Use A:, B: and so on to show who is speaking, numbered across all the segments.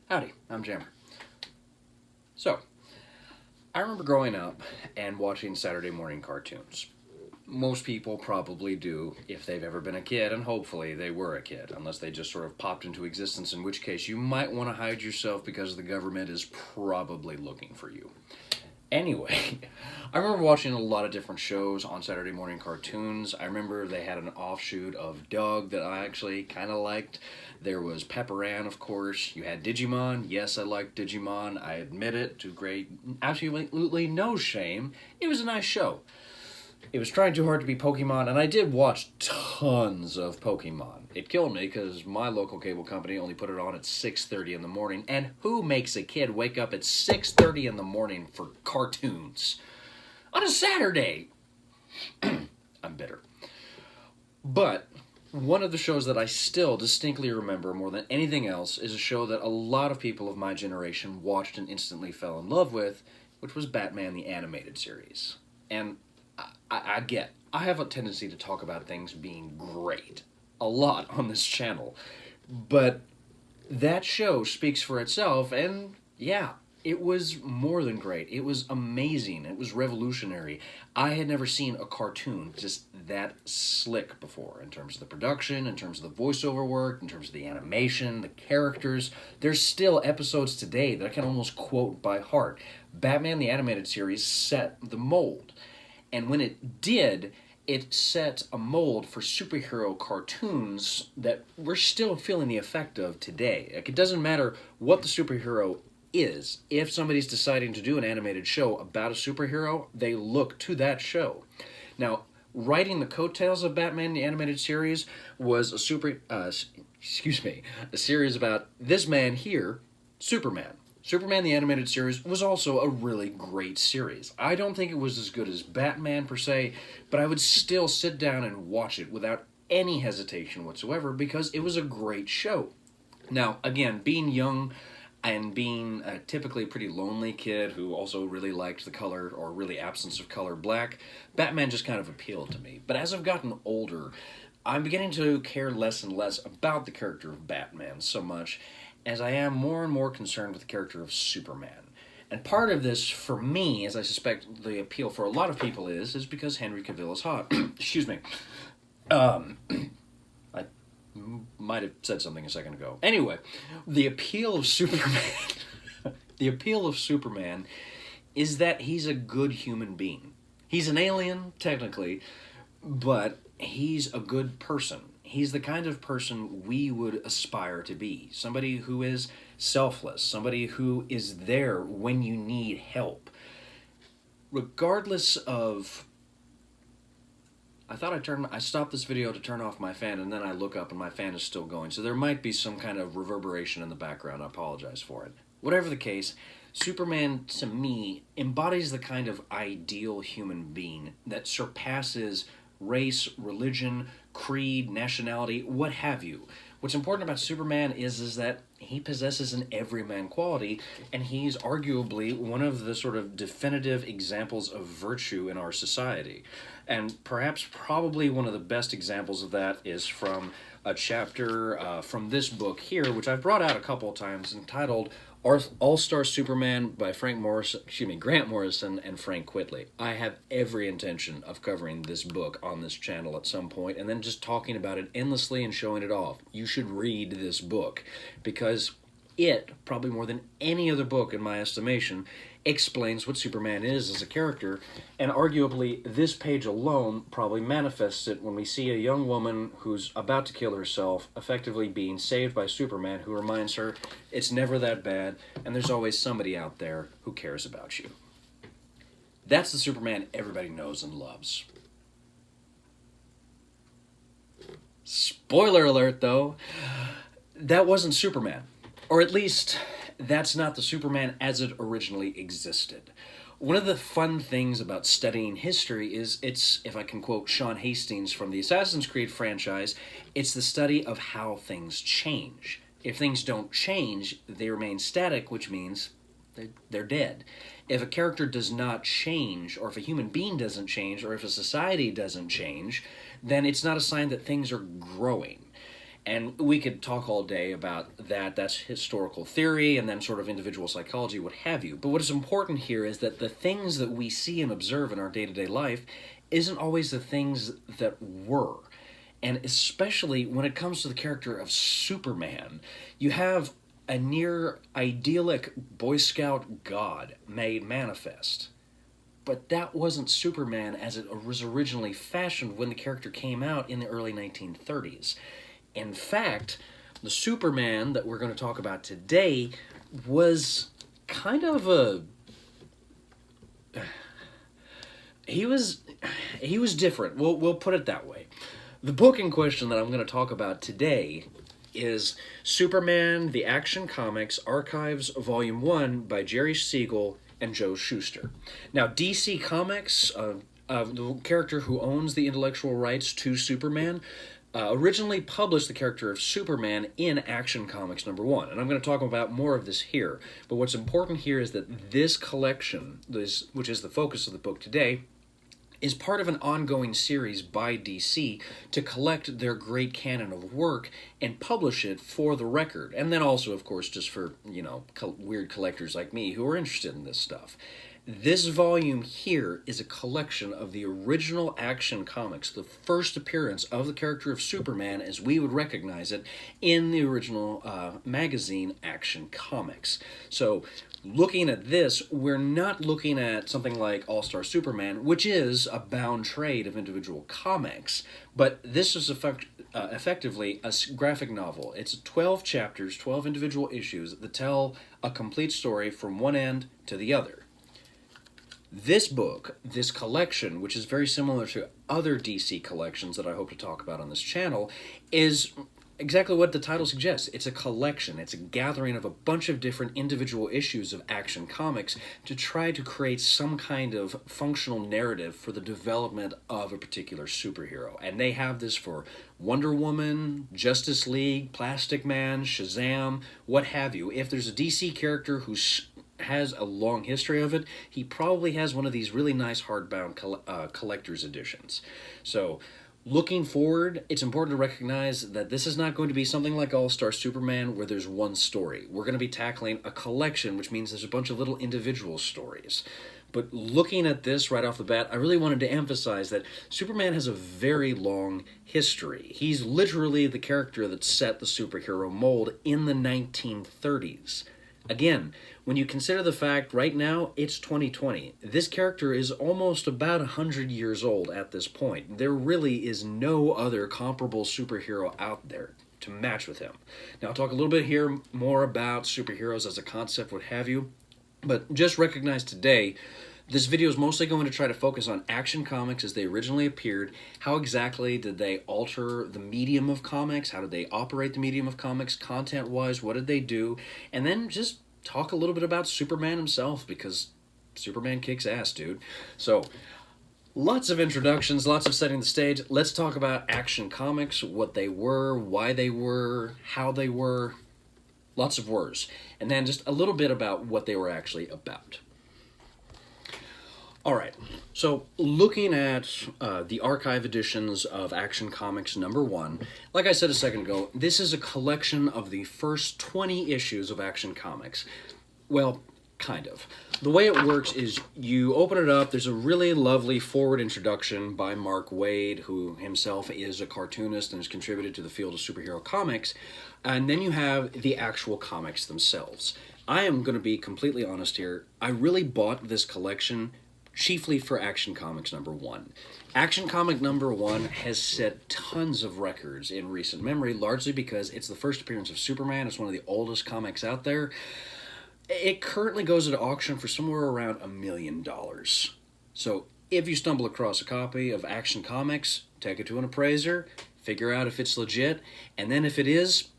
A: Howdy, I'm Jammer. So, I remember growing up and watching Saturday morning cartoons. Most people probably do if they've ever been a kid, and hopefully they were a kid, unless they just sort of popped into existence, in which case you might want to hide yourself because the government is probably looking for you. Anyway, I remember watching a lot of different shows on Saturday morning cartoons. I remember they had an offshoot of Doug that I actually kind of liked. There was Pepper Ann, of course. You had Digimon. Yes, I liked Digimon. I admit it, to great, absolutely no shame. It was a nice show. It was trying too hard to be Pokemon, and I did watch tons of Pokemon. It killed me because my local cable company only put it on at 6:30 in the morning, and who makes a kid wake up at 6:30 in the morning for cartoons? On a Saturday! I'm bitter. But one of the shows that I still distinctly remember more than anything else is a show that a lot of people of my generation watched and instantly fell in love with, which was Batman the Animated Series. And I have a tendency to talk about things being great a lot on this channel, but that show speaks for itself, and yeah, it was more than great. It was amazing. It was revolutionary. I had never seen a cartoon just that slick before, in terms of the production, in terms of the voiceover work, in terms of the animation, the characters. There's still episodes today that I can almost quote by heart. Batman the Animated Series set the mold. And when it did, it set a mold for superhero cartoons that we're still feeling the effect of today. Like, it doesn't matter what the superhero is. If somebody's deciding to do an animated show about a superhero, they look to that show. Now, writing the coattails of Batman the Animated Series was a series about this man here, Superman. Superman the Animated Series was also a really great series. I don't think it was as good as Batman per se, but I would still sit down and watch it without any hesitation whatsoever because it was a great show. Now, again, being young and being a typically pretty lonely kid who also really liked the color, or really absence of color, black, Batman just kind of appealed to me. But as I've gotten older, I'm beginning to care less and less about the character of Batman so much as I am more and more concerned with the character of Superman. And part of this, for me, as I suspect the appeal for a lot of people is because Henry Cavill is hot. Excuse me. I might have said something a second ago. Anyway, the appeal of Superman... the appeal of Superman is that he's a good human being. He's an alien, technically, but he's a good person. He's the kind of person we would aspire to be. Somebody who is selfless. Somebody who is there when you need help. Regardless of... I stopped this video to turn off my fan, and then I look up and my fan is still going. So there might be some kind of reverberation in the background. I apologize for it. Whatever the case, Superman, to me, embodies the kind of ideal human being that surpasses race, religion, creed, nationality, what have you. What's important about Superman is that he possesses an everyman quality, and he's arguably one of the sort of definitive examples of virtue in our society. And perhaps probably one of the best examples of that is from a chapter from this book here, which I've brought out a couple of times, entitled All-Star Superman by Grant Morrison and Frank Quitely. I have every intention of covering this book on this channel at some point, and then just talking about it endlessly and showing it off. You should read this book, because it, probably more than any other book in my estimation, explains what Superman is as a character, and arguably this page alone probably manifests it when we see a young woman who's about to kill herself effectively being saved by Superman, who reminds her it's never that bad and there's always somebody out there who cares about you. That's the Superman everybody knows and loves. Spoiler alert, though, that wasn't Superman. Or at least, that's not the Superman as it originally existed. One of the fun things about studying history is if I can quote Sean Hastings from the Assassin's Creed franchise, it's the study of how things change. If things don't change, they remain static, which means they're dead. If a character does not change, or if a human being doesn't change, or if a society doesn't change, then it's not a sign that things are growing. And we could talk all day about that. That's historical theory and then sort of individual psychology, what have you. But what is important here is that the things that we see and observe in our day-to-day life isn't always the things that were. And especially when it comes to the character of Superman, you have a near idyllic Boy Scout god made manifest. But that wasn't Superman as it was originally fashioned when the character came out in the early 1930s. In fact, the Superman that we're going to talk about today was kind of a... He was different. We'll put it that way. The book in question that I'm going to talk about today is Superman, the Action Comics Archives, Volume 1 by Jerry Siegel and Joe Shushter. Now, DC Comics, the character who owns the intellectual rights to Superman, originally published the character of Superman in Action Comics #1. And I'm going to talk about more of this here. But what's important here is that this collection, which is the focus of the book today, is part of an ongoing series by DC to collect their great canon of work and publish it for the record. And then also, of course, just for, weird collectors like me who are interested in this stuff. This volume here is a collection of the original Action Comics, the first appearance of the character of Superman as we would recognize it in the original magazine Action Comics. So, looking at this, we're not looking at something like All-Star Superman, which is a bound trade of individual comics, but this is effectively a graphic novel. It's 12 chapters, 12 individual issues that tell a complete story from one end to the other. This book, this collection, which is very similar to other DC collections that I hope to talk about on this channel, is exactly what the title suggests. It's a collection. It's a gathering of a bunch of different individual issues of Action Comics to try to create some kind of functional narrative for the development of a particular superhero. And they have this for Wonder Woman, Justice League, Plastic Man, Shazam, what have you. If there's a DC character who has a long history of it, he probably has one of these really nice hardbound collector's editions. So, looking forward, it's important to recognize that this is not going to be something like All-Star Superman where there's one story. We're going to be tackling a collection, which means there's a bunch of little individual stories. But looking at this right off the bat, I really wanted to emphasize that Superman has a very long history. He's literally the character that set the superhero mold in the 1930s. Again, when you consider the fact right now it's 2020, this character is almost about 100 years old at this point. There really is no other comparable superhero out there to match with him. Now, I'll talk a little bit here more about superheroes as a concept, what have you, but just recognize today, this video is mostly going to try to focus on Action Comics as they originally appeared. How exactly did they alter the medium of comics? How did they operate the medium of comics content-wise? What did they do? And then just talk a little bit about Superman himself, because Superman kicks ass, dude. So, lots of introductions, lots of setting the stage. Let's talk about Action Comics, what they were, why they were, how they were. Lots of words. And then just a little bit about what they were actually about. Alright, so looking at the archive editions of Action Comics #1, like I said a second ago, this is a collection of the first 20 issues of Action Comics. Well, kind of. The way it works is you open it up, there's a really lovely forward introduction by Mark Waid, who himself is a cartoonist and has contributed to the field of superhero comics, and then you have the actual comics themselves. I am going to be completely honest here, I really bought this collection chiefly for Action Comics #1. Action Comic #1 has set tons of records in recent memory, largely because it's the first appearance of Superman. It's one of the oldest comics out there. It currently goes at auction for somewhere around $1 million. So if you stumble across a copy of Action Comics, take it to an appraiser, figure out if it's legit, and then if it is,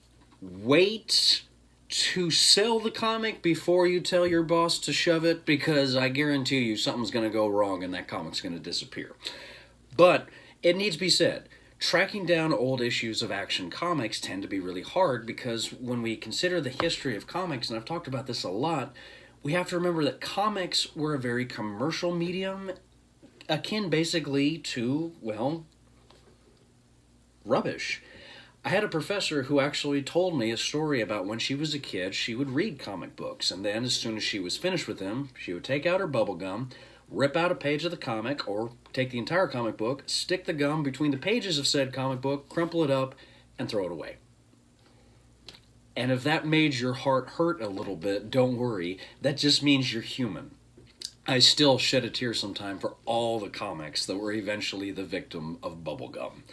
A: wait to sell the comic before you tell your boss to shove it, because I guarantee you something's going to go wrong and that comic's going to disappear. But it needs to be said, tracking down old issues of Action Comics tend to be really hard, because when we consider the history of comics, and I've talked about this a lot, we have to remember that comics were a very commercial medium, akin basically to, well, rubbish. I had a professor who actually told me a story about when she was a kid, she would read comic books, and then as soon as she was finished with them, she would take out her bubble gum, rip out a page of the comic, or take the entire comic book, stick the gum between the pages of said comic book, crumple it up, and throw it away. And if that made your heart hurt a little bit, don't worry, that just means you're human. I still shed a tear sometime for all the comics that were eventually the victim of bubblegum.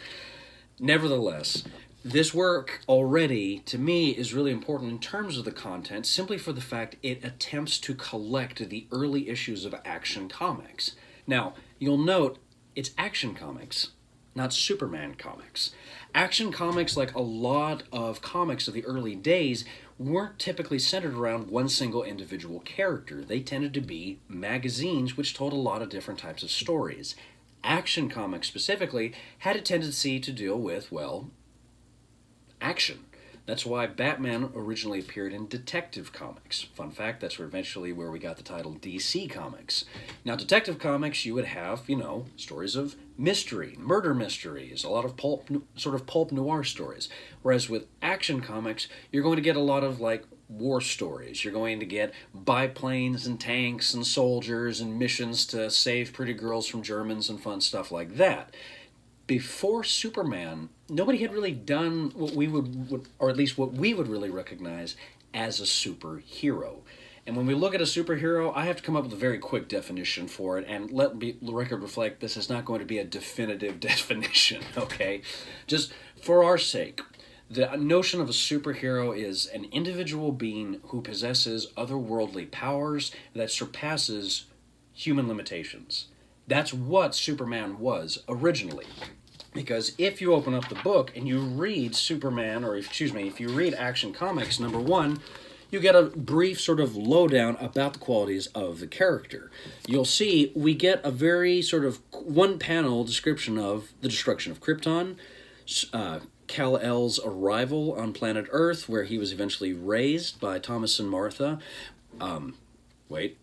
A: Nevertheless, this work already, to me, is really important in terms of the content, simply for the fact it attempts to collect the early issues of Action Comics. Now, you'll note it's Action Comics, not Superman comics. Action Comics, like a lot of comics of the early days, weren't typically centered around one single individual character. They tended to be magazines which told a lot of different types of stories. Action Comics specifically had a tendency to deal with, well, action. That's why Batman originally appeared in Detective Comics. Fun fact, that's eventually where we got the title DC Comics. Now, Detective Comics, you would have, stories of mystery, murder mysteries, a lot of pulp noir stories. Whereas with Action Comics, you're going to get a lot of, war stories. You're going to get biplanes and tanks and soldiers and missions to save pretty girls from Germans and fun stuff like that. Before Superman, nobody had really done what we would, or at least what we would really recognize as a superhero. And when we look at a superhero, I have to come up with a very quick definition for it, and let the record reflect this is not going to be a definitive definition, okay? Just for our sake, the notion of a superhero is an individual being who possesses otherworldly powers that surpasses human limitations. That's what Superman was originally. Because if you open up the book and you read if you read Action Comics #1, you get a brief sort of lowdown about the qualities of the character. You'll see we get a very sort of one-panel description of the destruction of Krypton, Kal-El's arrival on planet Earth, where he was eventually raised by Thomas and Martha. Wait.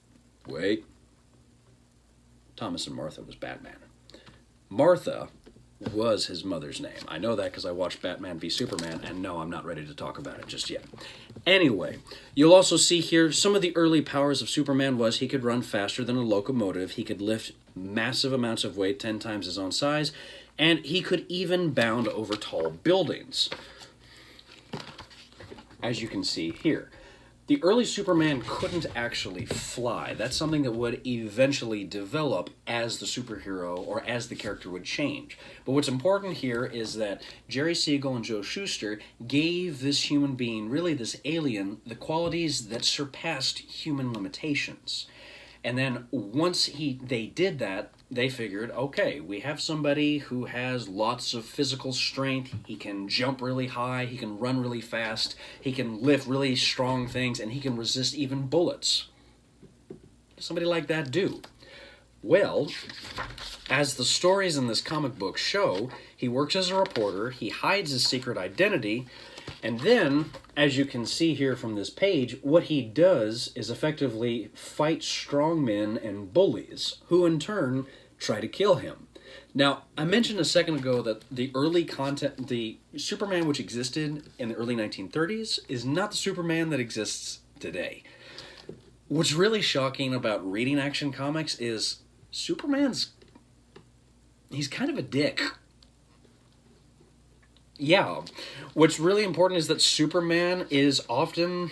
A: Thomas and Martha was Batman. Martha was his mother's name. I know that because I watched Batman v Superman, and no, I'm not ready to talk about it just yet. Anyway, you'll also see here some of the early powers of Superman was he could run faster than a locomotive, he could lift massive amounts of weight, 10 times his own size, and he could even bound over tall buildings, as you can see here. The early Superman couldn't actually fly. That's something that would eventually develop as the superhero or as the character would change. But what's important here is that Jerry Siegel and Joe Shushter gave this human being, really this alien, the qualities that surpassed human limitations. And then once they did that, they figured, okay, we have somebody who has lots of physical strength, he can jump really high, he can run really fast, he can lift really strong things, and he can resist even bullets. What does somebody like that do? Well, as the stories in this comic book show, he works as a reporter, he hides his secret identity, and then, as you can see here from this page, what he does is effectively fight strongmen and bullies, who in turn try to kill him. Now, I mentioned a second ago that the Superman which existed in the early 1930s is not the Superman that exists today. What's really shocking about reading Action Comics is he's kind of a dick. Yeah, what's really important is that Superman is often,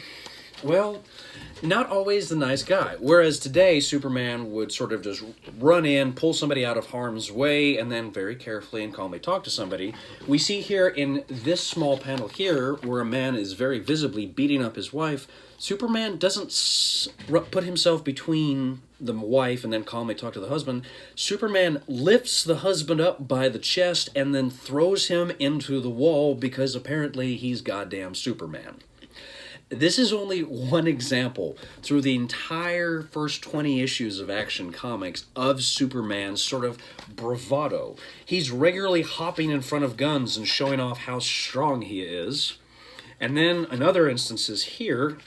A: not always the nice guy. Whereas today, Superman would sort of just run in, pull somebody out of harm's way, and then very carefully and calmly talk to somebody. We see here in this small panel here, where a man is very visibly beating up his wife, Superman doesn't put himself between the wife and then calmly talk to the husband. Superman lifts the husband up by the chest and then throws him into the wall because apparently he's goddamn Superman. This is only one example through the entire first 20 issues of Action Comics of Superman's sort of bravado. He's regularly hopping in front of guns and showing off how strong he is. And then in other instances here,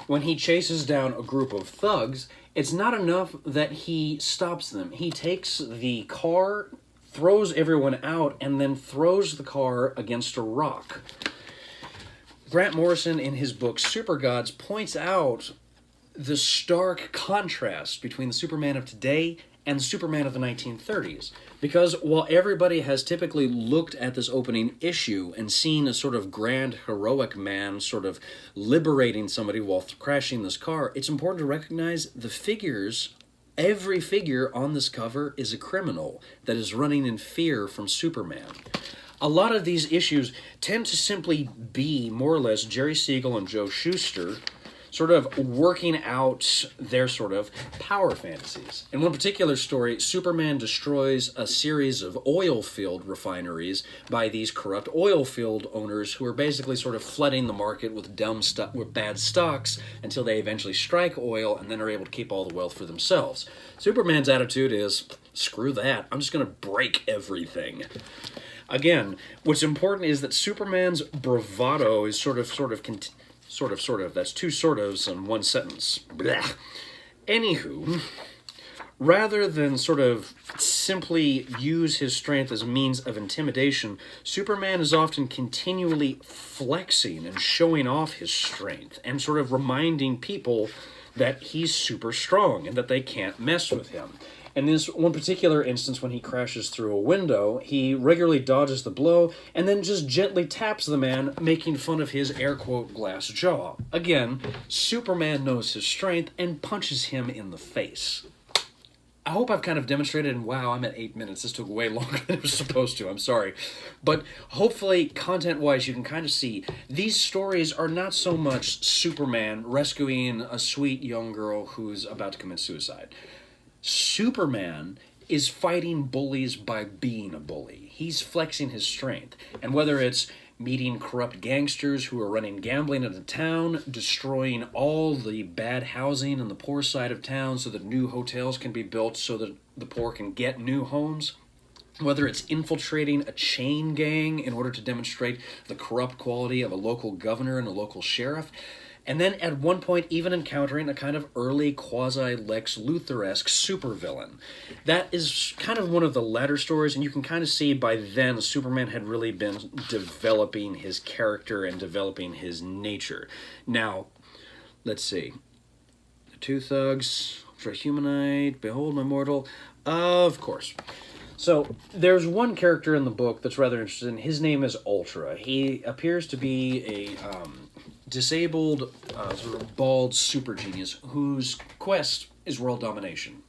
A: when he chases down a group of thugs, it's not enough that he stops them. He takes the car, throws everyone out, and then throws the car against a rock. Grant Morrison, in his book Super Gods, points out the stark contrast between the Superman of today and the Superman of the 1930s. Because while everybody has typically looked at this opening issue and seen a sort of grand, heroic man sort of liberating somebody while crashing this car, it's important to recognize the figures. Every figure on this cover is a criminal that is running in fear from Superman. A lot of these issues tend to simply be, more or less, Jerry Siegel and Joe Shushter sort of working out their sort of power fantasies. In one particular story, Superman destroys a series of oil field refineries by these corrupt oil field owners who are basically sort of flooding the market with with bad stocks until they eventually strike oil and then are able to keep all the wealth for themselves. Superman's attitude is, screw that, I'm just going to break everything. Again, what's important is that Superman's bravado is sort of, that's two sort ofs in one sentence. Blah. Anywho, rather than sort of simply use his strength as a means of intimidation, Superman is often continually flexing and showing off his strength and sort of reminding people that he's super strong and that they can't mess with him. In this one particular instance, when he crashes through a window, he regularly dodges the blow and then just gently taps the man, making fun of his air-quote glass jaw. Again, Superman knows his strength and punches him in the face. I hope I've kind of demonstrated, and wow, I'm at 8 minutes. This took way longer than it was supposed to. I'm sorry. But hopefully, content-wise, you can kind of see these stories are not so much Superman rescuing a sweet young girl who's about to commit suicide. Superman is fighting bullies by being a bully. He's flexing his strength. And whether it's meeting corrupt gangsters who are running gambling in the town, destroying all the bad housing on the poor side of town so that new hotels can be built so that the poor can get new homes, whether it's infiltrating a chain gang in order to demonstrate the corrupt quality of a local governor and a local sheriff, and then at one point even encountering a kind of early quasi-Lex Luthor-esque supervillain. That is kind of one of the latter stories, and you can kind of see by then Superman had really been developing his character and developing his nature. Now, let's see. The Two Thugs, Ultra-Humanite, Behold My Mortal, of course. So, there's one character in the book that's rather interesting. His name is Ultra. He appears to be a disabled, sort of bald super genius whose quest is world domination.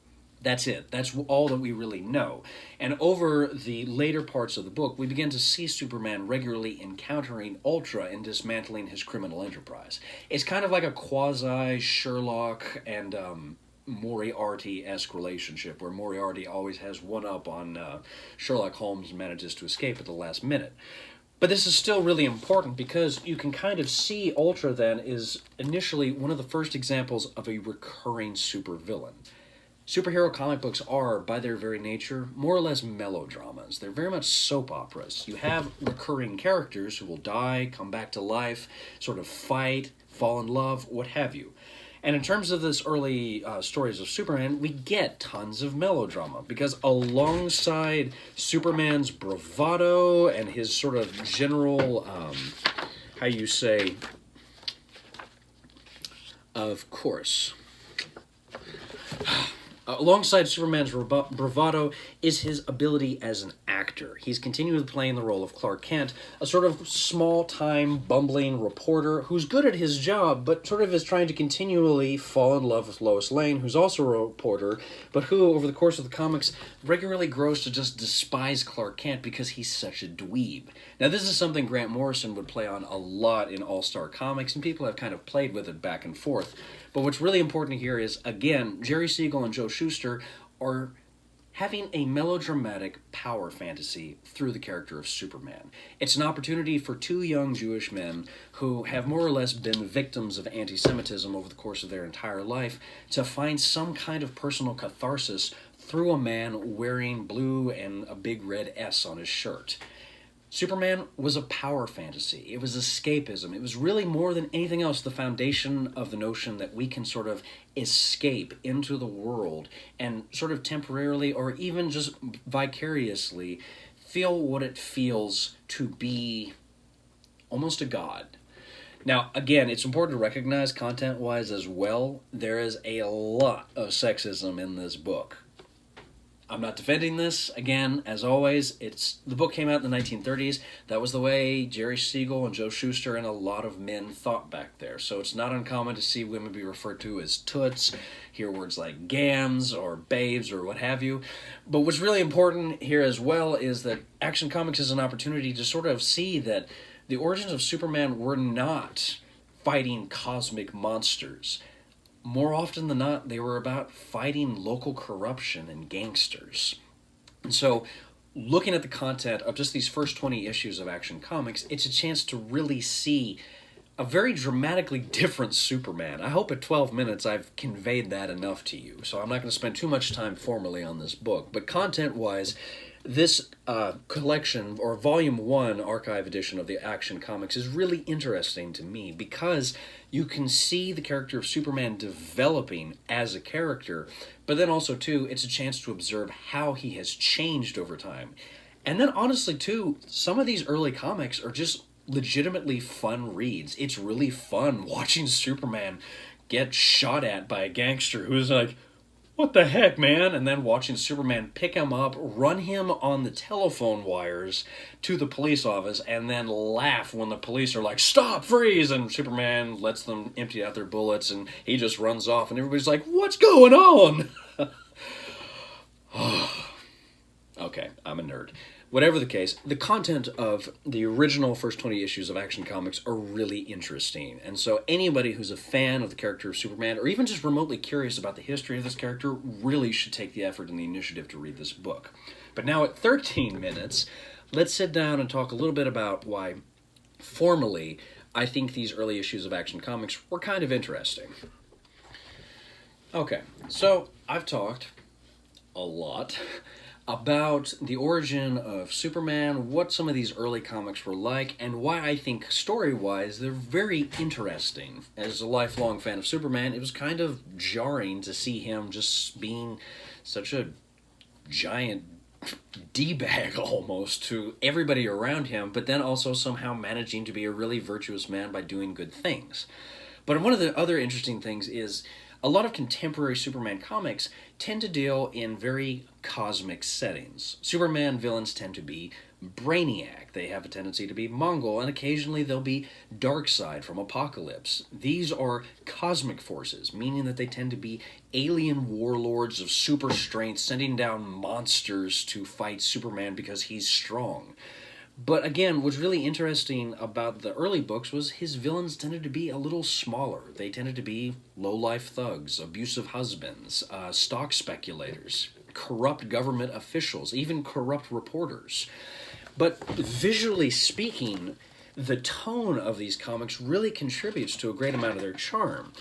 A: That's it. That's all that we really know. And over the later parts of the book, we begin to see Superman regularly encountering Ultra and dismantling his criminal enterprise. It's kind of like a quasi-Sherlock and Moriarty-esque relationship, where Moriarty always has one up on Sherlock Holmes and manages to escape at the last minute. But this is still really important because you can kind of see Ultra then is initially one of the first examples of a recurring supervillain. Superhero comic books are, by their very nature, more or less melodramas. They're very much soap operas. You have recurring characters who will die, come back to life, sort of fight, fall in love, what have you. And in terms of this early stories of Superman, we get tons of melodrama, because alongside Superman's bravado and his sort of general, of course, alongside Superman's bravado is his ability as an actor. He's continually playing the role of Clark Kent, a sort of small-time, bumbling reporter who's good at his job, but sort of is trying to continually fall in love with Lois Lane, who's also a reporter, but who, over the course of the comics, regularly grows to just despise Clark Kent because he's such a dweeb. Now, this is something Grant Morrison would play on a lot in All-Star Comics, and people have kind of played with it back and forth. But what's really important here is, again, Jerry Siegel and Joe Shuster are having a melodramatic power fantasy through the character of Superman. It's an opportunity for two young Jewish men who have more or less been victims of anti-Semitism over the course of their entire life to find some kind of personal catharsis through a man wearing blue and a big red S on his shirt. Superman was a power fantasy. It was escapism. It was really more than anything else the foundation of the notion that we can sort of escape into the world and sort of temporarily or even just vicariously feel what it feels to be almost a god. Now, again, it's important to recognize content-wise as well, there is a lot of sexism in this book. I'm not defending this. Again, as always, the book came out in the 1930s. That was the way Jerry Siegel and Joe Shushter and a lot of men thought back there. So it's not uncommon to see women be referred to as toots, hear words like gams or babes or what have you. But what's really important here as well is that Action Comics is an opportunity to sort of see that the origins of Superman were not fighting cosmic monsters. More often than not, they were about fighting local corruption and gangsters. And so, looking at the content of just these first 20 issues of Action Comics, it's a chance to really see a very dramatically different Superman. I hope at 12 minutes I've conveyed that enough to you, so I'm not going to spend too much time formally on this book. But content-wise, this collection, or Volume 1 archive edition of the Action Comics, is really interesting to me because you can see the character of Superman developing as a character, but then also, too, it's a chance to observe how he has changed over time. And then, honestly, too, some of these early comics are just legitimately fun reads. It's really fun watching Superman get shot at by a gangster who's like, what the heck, man? And then watching Superman pick him up, run him on the telephone wires to the police office, and then laugh when the police are like, stop, freeze! And Superman lets them empty out their bullets, and he just runs off, and everybody's like, what's going on? Okay, I'm a nerd. Whatever the case, the content of the original first 20 issues of Action Comics are really interesting. And so anybody who's a fan of the character of Superman, or even just remotely curious about the history of this character, really should take the effort and the initiative to read this book. But now at 13 minutes, let's sit down and talk a little bit about why, formally, I think these early issues of Action Comics were kind of interesting. Okay, so I've talked a lot about the origin of Superman, what some of these early comics were like, and why I think story-wise they're very interesting. As a lifelong fan of Superman, it was kind of jarring to see him just being such a giant D-bag almost to everybody around him, but then also somehow managing to be a really virtuous man by doing good things. But one of the other interesting things is a lot of contemporary Superman comics tend to deal in very cosmic settings. Superman villains tend to be Brainiac. They have a tendency to be Mongol, and occasionally they'll be Darkseid from Apocalypse. These are cosmic forces, meaning that they tend to be alien warlords of super strength sending down monsters to fight Superman because he's strong. But again, what's really interesting about the early books was his villains tended to be a little smaller. They tended to be low-life thugs, abusive husbands, stock speculators, corrupt government officials, even corrupt reporters. But visually speaking, the tone of these comics really contributes to a great amount of their charm.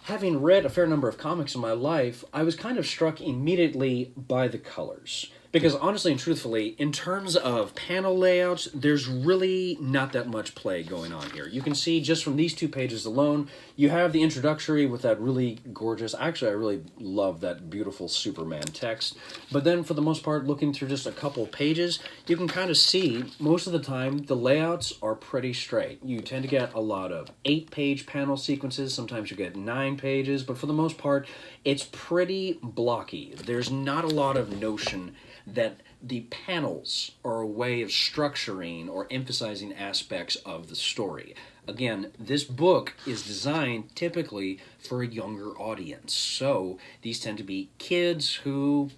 A: Having read a fair number of comics in my life, I was kind of struck immediately by the colors. Because honestly and truthfully, in terms of panel layouts, there's really not that much play going on here. You can see just from these two pages alone, you have the introductory with that really gorgeous, actually I really love that beautiful Superman text. But then for the most part, looking through just a couple pages, you can kind of see most of the time the layouts are pretty straight. You tend to get a lot of 8-page panel sequences, sometimes you get 9 pages, but for the most part, it's pretty blocky. There's not a lot of notion that the panels are a way of structuring or emphasizing aspects of the story. Again, this book is designed typically for a younger audience. So these tend to be kids who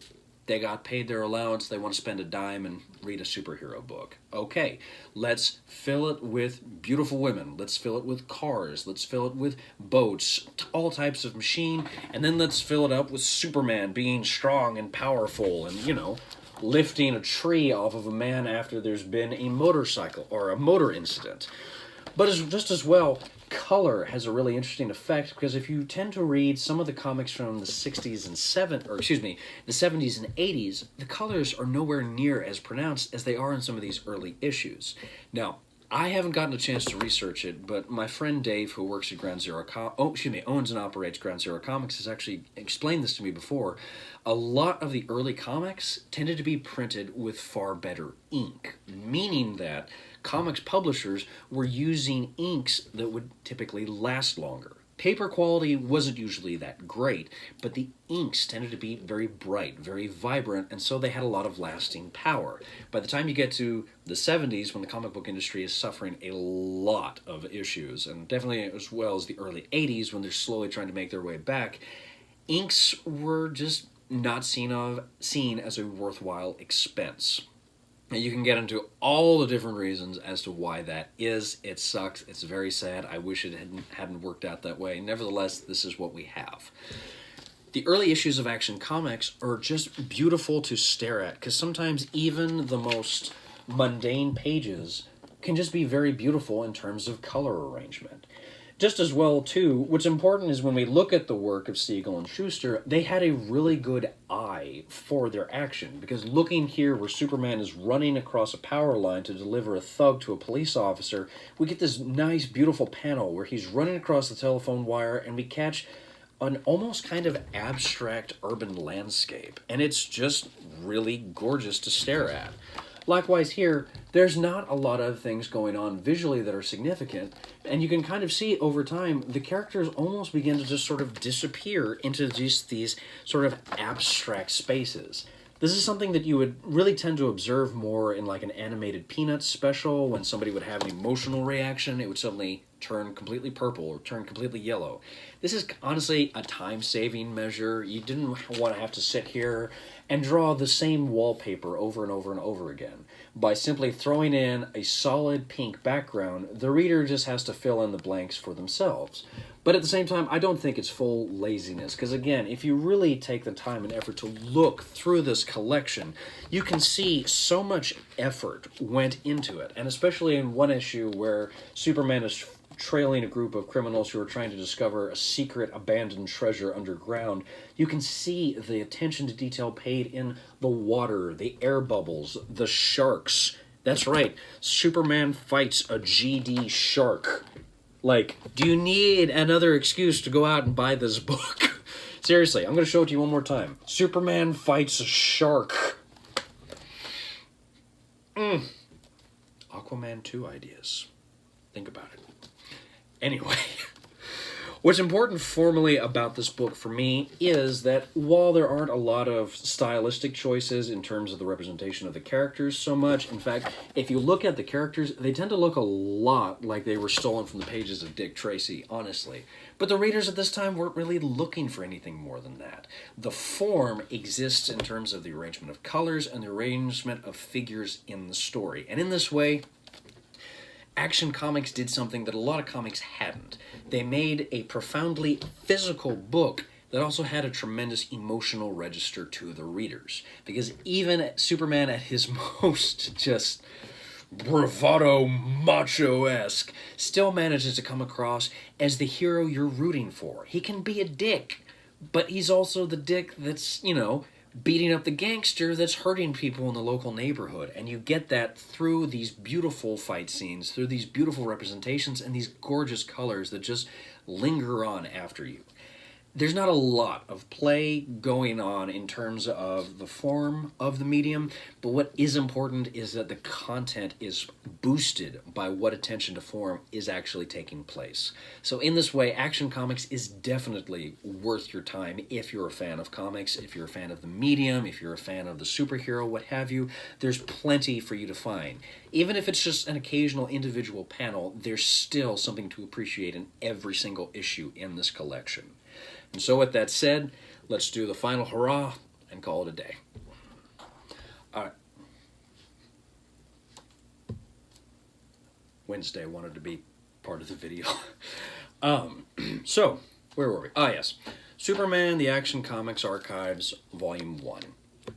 A: they got paid their allowance, they want to spend a dime and read a superhero book. Okay, let's fill it with beautiful women. Let's fill it with cars. Let's fill it with boats, all types of machine. And then let's fill it up with Superman being strong and powerful and, you know, lifting a tree off of a man after there's been a motorcycle or a motor incident. But just as well, color has a really interesting effect, because if you tend to read some of the comics from the 60s and the 70s and 80s, the colors are nowhere near as pronounced as they are in some of these early issues. Now, I haven't gotten a chance to research it, but my friend Dave, who works at owns and operates Ground Zero Comics, has actually explained this to me before. A lot of the early comics tended to be printed with far better ink, meaning that comics publishers were using inks that would typically last longer. Paper quality wasn't usually that great, but the inks tended to be very bright, very vibrant, and so they had a lot of lasting power. By the time you get to the 70s, when the comic book industry is suffering a lot of issues, and definitely as well as the early 80s, when they're slowly trying to make their way back, inks were just not seen as a worthwhile expense. You can get into all the different reasons as to why that is. It sucks. It's very sad. I wish it hadn't worked out that way. Nevertheless, this is what we have. The early issues of Action Comics are just beautiful to stare at, because sometimes even the most mundane pages can just be very beautiful in terms of color arrangement. Just as well, too, what's important is when we look at the work of Siegel and Shushter, they had a really good eye for their action, because looking here where Superman is running across a power line to deliver a thug to a police officer, we get this nice, beautiful panel where he's running across the telephone wire, and we catch an almost kind of abstract urban landscape, and it's just really gorgeous to stare at. Likewise here, there's not a lot of things going on visually that are significant, and you can kind of see over time the characters almost begin to just sort of disappear into just these sort of abstract spaces. This is something that you would really tend to observe more in like an animated Peanuts special. When somebody would have an emotional reaction, it would suddenly turn completely purple or turn completely yellow. This is honestly a time-saving measure. You didn't want to have to sit here and draw the same wallpaper over and over and over again. By simply throwing in a solid pink background, the reader just has to fill in the blanks for themselves. But at the same time, I don't think it's full laziness, because again, if you really take the time and effort to look through this collection, you can see so much effort went into it, and especially in one issue where Superman is trailing a group of criminals who are trying to discover a secret abandoned treasure underground, you can see the attention to detail paid in the water, the air bubbles, the sharks. That's right, Superman fights a GD shark. Like, do you need another excuse to go out and buy this book? Seriously, I'm going to show it to you one more time. Superman fights a shark. Aquaman 2 ideas. Think about it. Anyway, what's important formally about this book for me is that while there aren't a lot of stylistic choices in terms of the representation of the characters so much, in fact, if you look at the characters, they tend to look a lot like they were stolen from the pages of Dick Tracy, honestly. But the readers at this time weren't really looking for anything more than that. The form exists in terms of the arrangement of colors and the arrangement of figures in the story. And in this way, Action Comics did something that a lot of comics hadn't. They made a profoundly physical book that also had a tremendous emotional register to the readers. Because even Superman at his most just bravado, macho-esque, still manages to come across as the hero you're rooting for. He can be a dick, but he's also the dick that's, beating up the gangster that's hurting people in the local neighborhood. And you get that through these beautiful fight scenes, through these beautiful representations, and these gorgeous colors that just linger on after you. There's not a lot of play going on in terms of the form of the medium, but what is important is that the content is boosted by what attention to form is actually taking place. So in this way, Action Comics is definitely worth your time if you're a fan of comics, if you're a fan of the medium, if you're a fan of the superhero, what have you. There's plenty for you to find. Even if it's just an occasional individual panel, there's still something to appreciate in every single issue in this collection. And so with that said, let's do the final hurrah and call it a day. All right. Wednesday wanted to be part of the video. So, where were we? Ah, yes. Superman, the Action Comics Archives, Vol.1.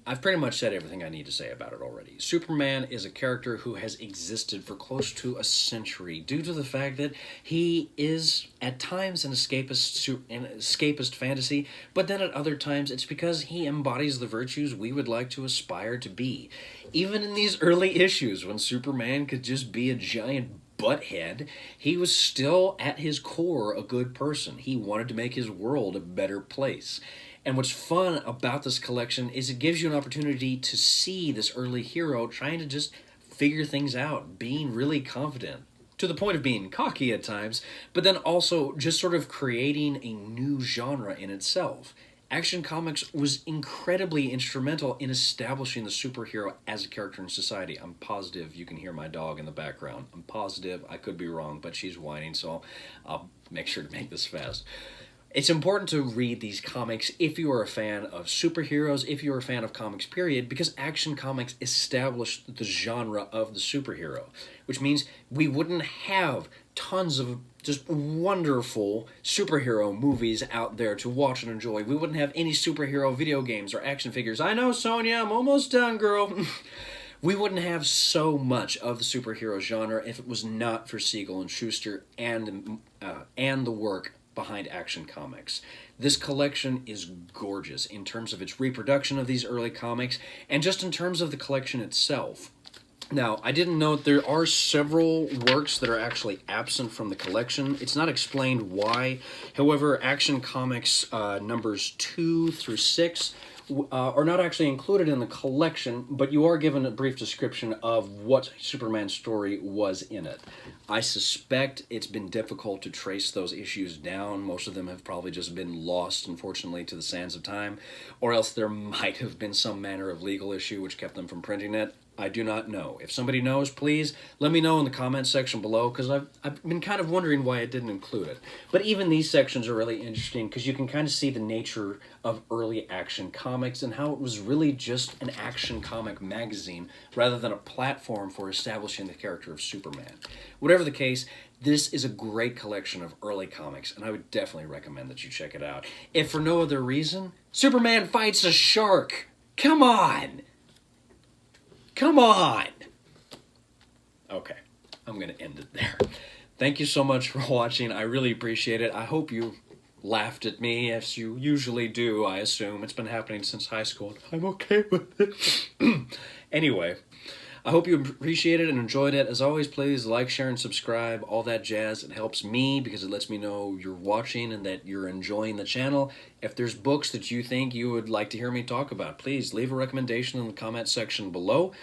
A: I've pretty much said everything I need to say about it already. Superman is a character who has existed for close to a century due to the fact that he is at times an escapist fantasy, but then at other times it's because he embodies the virtues we would like to aspire to be. Even in these early issues when Superman could just be a giant butthead, he was still at his core a good person. He wanted to make his world a better place. And what's fun about this collection is it gives you an opportunity to see this early hero trying to just figure things out, being really confident, to the point of being cocky at times, but then also just sort of creating a new genre in itself. Action Comics was incredibly instrumental in establishing the superhero as a character in society. I'm positive you can hear my dog in the background. I'm positive, I could be wrong, but she's whining, so I'll make sure to make this fast. It's important to read these comics if you are a fan of superheroes, if you're a fan of comics, period, because Action Comics established the genre of the superhero, which means we wouldn't have tons of just wonderful superhero movies out there to watch and enjoy. We wouldn't have any superhero video games or action figures. I know, Sonia, I'm almost done, girl. We wouldn't have so much of the superhero genre if it was not for Siegel and Shushter and the work behind Action Comics. This collection is gorgeous in terms of its reproduction of these early comics and just in terms of the collection itself. Now, I didn't note there are several works that are actually absent from the collection. It's not explained why. However, Action Comics numbers 2 through 6 are not actually included in the collection, but you are given a brief description of what Superman's story was in it. I suspect it's been difficult to trace those issues down. Most of them have probably just been lost, unfortunately, to the sands of time, or else there might have been some manner of legal issue which kept them from printing it. I do not know. If somebody knows, please let me know in the comments section below, because I've been kind of wondering why it didn't include it. But even these sections are really interesting because you can kind of see the nature of early Action Comics and how it was really just an action comic magazine rather than a platform for establishing the character of Superman. Whatever the case, this is a great collection of early comics, and I would definitely recommend that you check it out. If for no other reason, Superman fights a shark! Come on! Come on! Okay, I'm going to end it there. Thank you so much for watching. I really appreciate it. I hope you laughed at me, as you usually do, I assume. It's been happening since high school. I'm okay with it. Anyway, I hope you appreciated and enjoyed it. As always, please like, share, and subscribe, all that jazz. It helps me because it lets me know you're watching and that you're enjoying the channel. If there's books that you think you would like to hear me talk about, please leave a recommendation in the comment section below.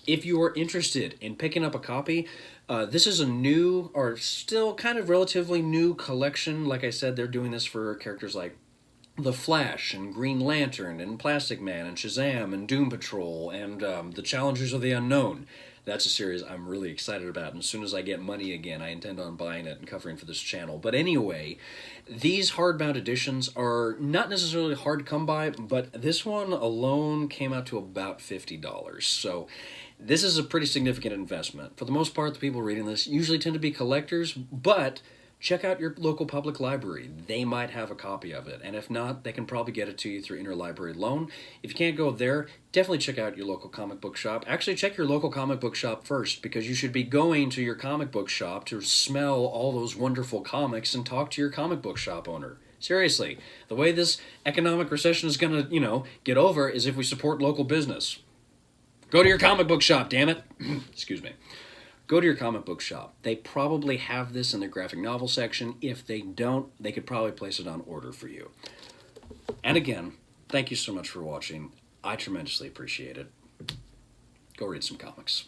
A: If you are interested in picking up a copy, this is a new, or still kind of relatively new collection. Like I said, they're doing this for characters like The Flash and Green Lantern and Plastic Man and Shazam and Doom Patrol and The Challengers of the Unknown. That's a series I'm really excited about, and as soon as I get money again, I intend on buying it and covering for this channel. But anyway, these hardbound editions are not necessarily hard to come by, but this one alone came out to about $50. So this is a pretty significant investment. For the most part, the people reading this usually tend to be collectors, but check out your local public library. They might have a copy of it, and if not, they can probably get it to you through interlibrary loan. If you can't go there, definitely check out your local comic book shop. Actually, check your local comic book shop first, because you should be going to your comic book shop to smell all those wonderful comics and talk to your comic book shop owner. Seriously, the way this economic recession is going to, get over is if we support local business. Go to your comic book shop, damn it. Excuse me. Go to your comic book shop. They probably have this in their graphic novel section. If they don't, they could probably place it on order for you. And again, thank you so much for watching. I tremendously appreciate it. Go read some comics.